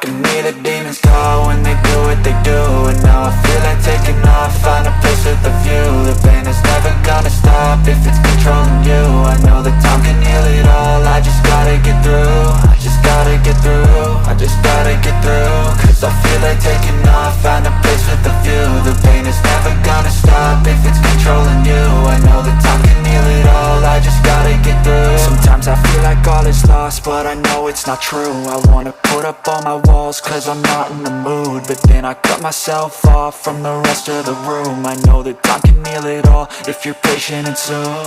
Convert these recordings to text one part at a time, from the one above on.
can hear the demons call when they do what they do. And now I feel like taking off, find a place with a view. The pain is never gonna stop if it's controlling you. I know that time can heal it all, I just gotta get through. I just gotta get through, I just gotta get through. Cause I feel like taking off, find a place with a view. The pain is never gonna stop if it's controlling you. I know that time can heal it all, I just gotta get through. Sometimes I feel like all is lost, but I know it's not true. I wanna put up all my walls cause I'm not in the mood, but then I cut myself off from the rest of the room. I know that time can heal it all if you're patient and soon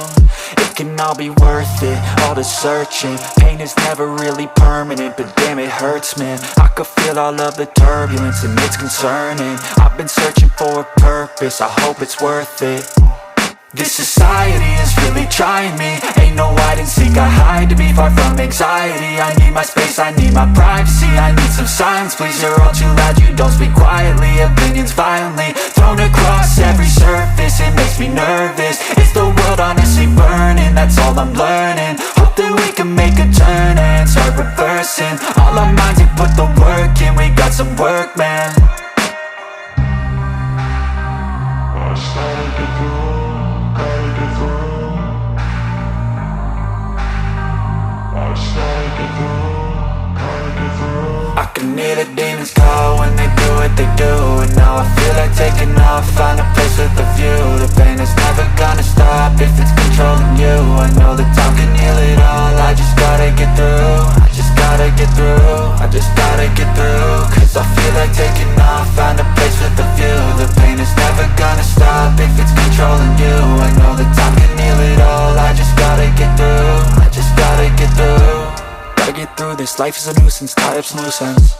it can all be worth it, all the searching. Pain is never really permanent, but damn it hurts, man. I could feel all of the turbulence and it's concerning. I've been searching for a purpose, I hope it's worth it. This society is really trying me. Ain't no hide and seek, I hide to be far from anxiety. I need my space, I need my privacy. I need some silence, please, you're all too loud. You don't speak quietly, opinions violently thrown across every surface. It makes me nervous, is the world honestly burning? That's all I'm learning. Hope that we can make a turn and start reversing all our minds and put the work in. We got some work, man. I started to grow. I can hear the demons call when they do what they do. And now I feel like taking off, find a place with a view. The pain is never gonna stop if it's controlling you. I know that time can heal it all, I just gotta get through. I just gotta get through, I just gotta get through. Cause I feel like taking off, find a place with a view. The pain is never gonna stop if it's controlling you. I know that time can heal it all, I just gotta get through. I just gotta get through. Gotta get through this, life is a nuisance, tie up some loose ends.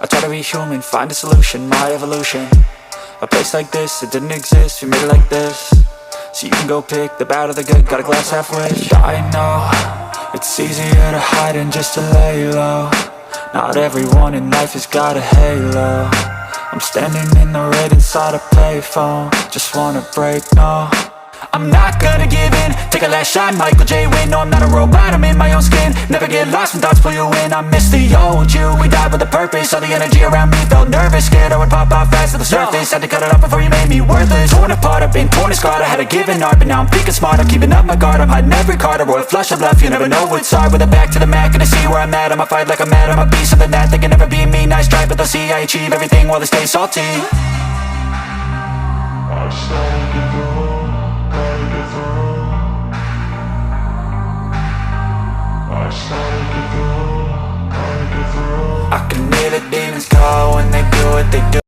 I try to be human, find a solution, my evolution. A place like this, it didn't exist, we made it like this. So you can go pick the bad or the good, got a glass half wish. I know, it's easier to hide than just to lay low. Not everyone in life has got a halo. I'm standing in the red inside a payphone, just wanna break, no. I'm not gonna give in, take a last shot, Michael J. Win. No, I'm not a robot, I'm in my own skin. Never get lost when thoughts pull you in. I miss the old you, we died with a purpose. All the energy around me felt nervous, scared I would pop off fast to the surface. Had to cut it off before you made me worthless. Torn apart, I've been torn and scarred. I had a given art, but now I'm thinking smart. I'm keeping up my guard, I'm hiding every card. A royal flush of love, you never know what's hard. With a back to the mat, gonna see where I'm at. I'ma fight like I'm mad, I'm a beast of the net. They can never be me, nice try, but they'll see I achieve everything while they stay salty. I started to grow. I can hear the demons call when they do what they do.